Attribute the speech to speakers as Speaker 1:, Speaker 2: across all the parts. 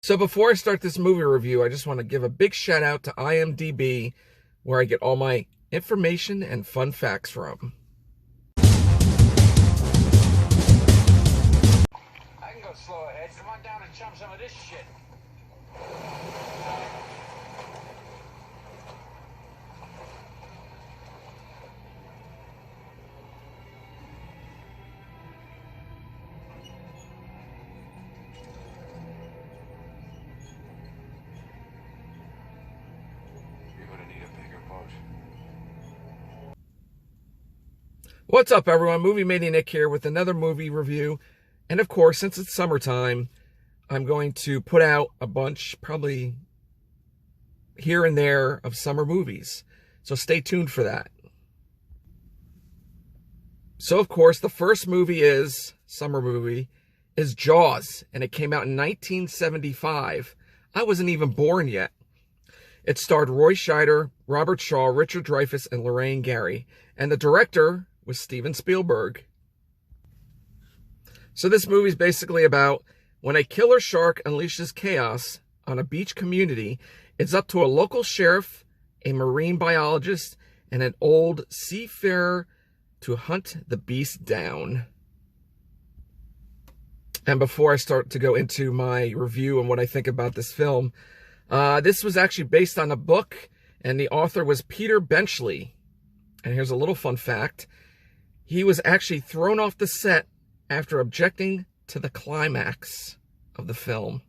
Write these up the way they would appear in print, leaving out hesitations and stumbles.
Speaker 1: So before I start this movie review, I just want to give a big shout out to IMDb, where I get all my information and fun facts from.
Speaker 2: I can go slow ahead. Come on down and chum some of this shit. You're gonna need a bigger boat.
Speaker 1: What's up, everyone? Movie Maniac here with another movie review. And of course, since it's summertime, I'm going to put out a bunch, probably here and there, of summer movies. So stay tuned for that. So, of course, the first summer movie, is Jaws. And it came out in 1975. I wasn't even born yet. It starred Roy Scheider, Robert Shaw, Richard Dreyfuss, and Lorraine Gary. And the director was Steven Spielberg. So this movie is basically about when a killer shark unleashes chaos on a beach community, it's up to a local sheriff, a marine biologist, and an old seafarer to hunt the beast down. And before I start to go into my review and what I think about this film, this was actually based on a book, and the author was Peter Benchley. And here's a little fun fact. He was actually thrown off the set after objecting to the climax of the film.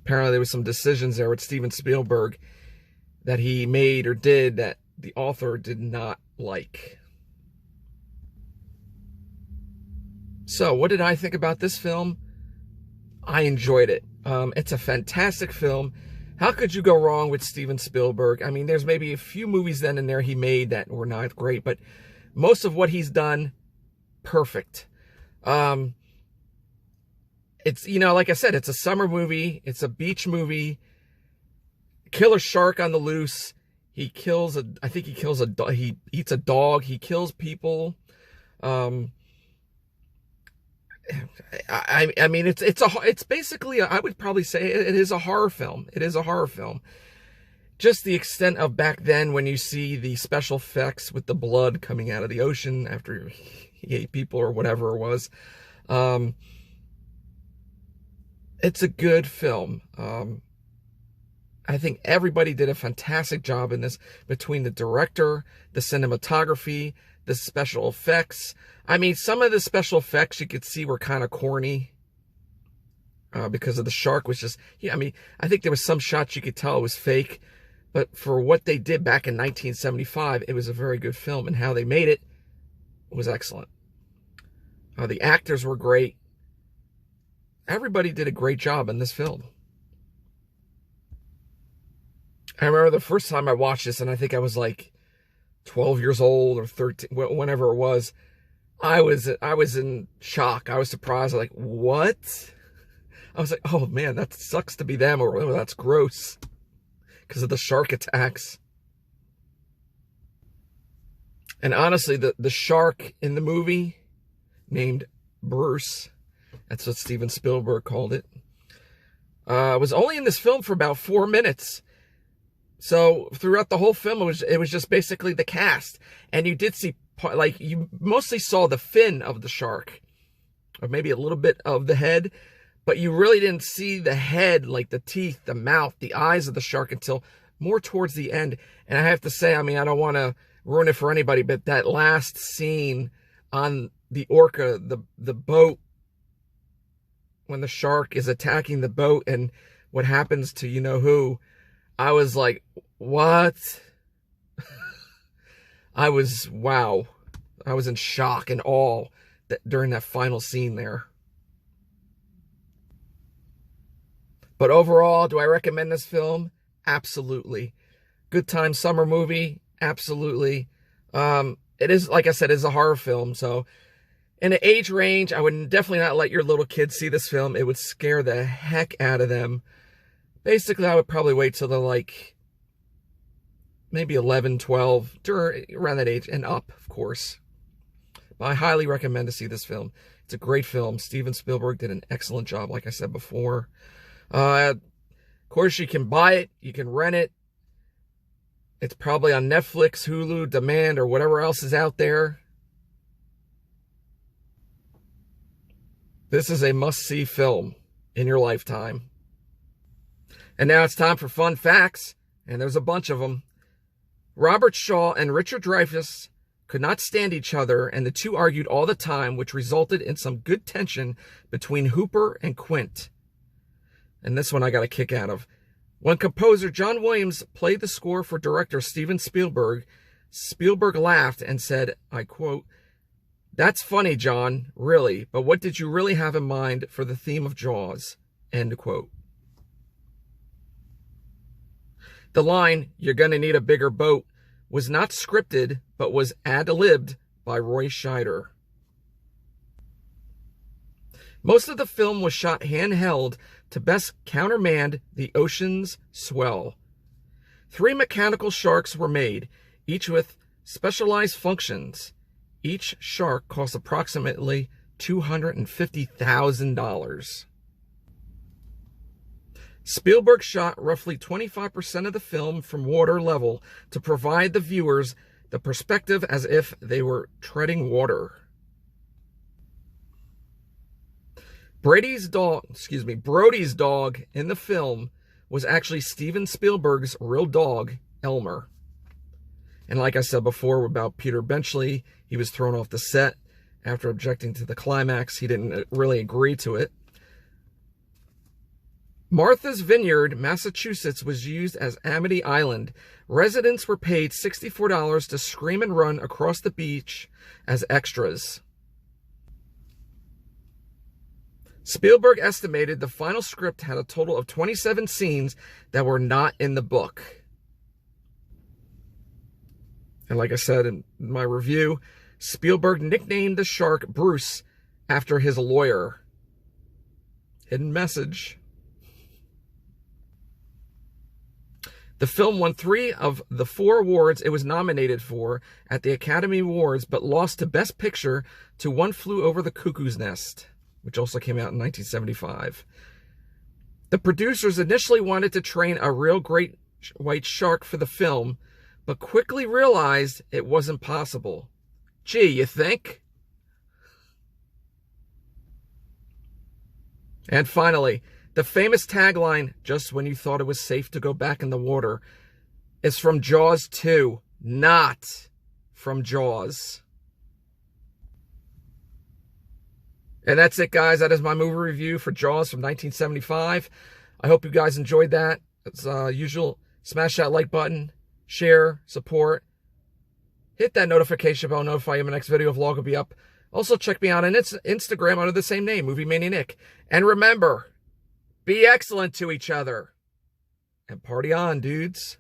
Speaker 1: Apparently there was some decisions there with Steven Spielberg that he made or did that the author did not like. So what did I think about this film? I enjoyed it. It's a fantastic film. How could you go wrong with Steven Spielberg? I mean, there's maybe a few movies then and there he made that were not great, but most of what he's done, perfect. It's, like I said, it's a summer movie. It's a beach movie. Killer shark on the loose. He kills he eats a dog. He kills people. I mean, it's basically, I would probably say it is a horror film. It is a horror film. Just the extent of back then when you see the special effects with the blood coming out of the ocean after he ate people or whatever it was. It's a good film. I think everybody did a fantastic job in this, between the director, the cinematography, the special effects. I mean, some of the special effects you could see were kind of corny because of the shark was just, I mean, I think there was some shots you could tell it was fake, but for what they did back in 1975, it was a very good film, and how they made it was excellent. The actors were great. Everybody did a great job in this film. I remember the first time I watched this, and I think I was like 12 years old or 13, whenever it was. I was in shock. I was surprised. Like, what? I was like, oh man, that sucks to be them, or oh, that's gross, because of the shark attacks. And honestly, the shark in the movie, named Bruce, that's what Steven Spielberg called it, was only in this film for about 4 minutes. So throughout the whole film, it was just basically the cast. And you did see, like, you mostly saw the fin of the shark, or maybe a little bit of the head, but you really didn't see the head, like the teeth, the mouth, the eyes of the shark, until more towards the end. And I have to say, I mean, I don't want to ruin it for anybody, but that last scene on the orca, the boat, when the shark is attacking the boat and what happens to you-know-who, I was like, what? Wow. I was in shock and awe during that final scene there. But overall, do I recommend this film? Absolutely. Good time summer movie? Absolutely. It is, like I said, it's a horror film. So in the age range, I would definitely not let your little kids see this film. It would scare the heck out of them. Basically, I would probably wait till they're like maybe 11, 12, around that age and up, of course. But I highly recommend to see this film. It's a great film. Steven Spielberg did an excellent job, like I said before. Of course, you can buy it. You can rent it. It's probably on Netflix, Hulu, Demand, or whatever else is out there. This is a must-see film in your lifetime. And now it's time for fun facts, and there's a bunch of them. Robert Shaw and Richard Dreyfuss could not stand each other, and the two argued all the time, which resulted in some good tension between Hooper and Quint. And this one I got a kick out of. When composer John Williams played the score for director Steven Spielberg, Spielberg laughed and said, I quote, "That's funny, John, really, but what did you really have in mind for the theme of Jaws?" End quote. The line, "You're gonna need a bigger boat," was not scripted, but was ad-libbed by Roy Scheider. Most of the film was shot handheld to best countermand the ocean's swell. 3 mechanical sharks were made, each with specialized functions. Each shark cost approximately $250,000. Spielberg shot roughly 25% of the film from water level to provide the viewers the perspective as if they were treading water. Brody's dog in the film was actually Steven Spielberg's real dog, Elmer. And like I said before about Peter Benchley, he was thrown off the set after objecting to the climax. He didn't really agree to it. Martha's Vineyard, Massachusetts, was used as Amity Island. Residents were paid $64 to scream and run across the beach as extras. Spielberg estimated the final script had a total of 27 scenes that were not in the book. And like I said in my review, Spielberg nicknamed the shark Bruce after his lawyer. Hidden message. The film won 3 of the 4 awards it was nominated for at the Academy Awards, but lost to Best Picture to One Flew Over the Cuckoo's Nest, which also came out in 1975. The producers initially wanted to train a real great white shark for the film, but quickly realized it wasn't possible. Gee, you think? And finally, the famous tagline, "Just when you thought it was safe to go back in the water," is from Jaws 2, not from Jaws. And that's it, guys. That is my movie review for Jaws from 1975. I hope you guys enjoyed that. As usual, smash that like button, share, support. Hit that notification bell, notify you when my next video vlog will be up. Also, check me out on Instagram under the same name, Movie Mania Nick. And remember, be excellent to each other. And party on, dudes.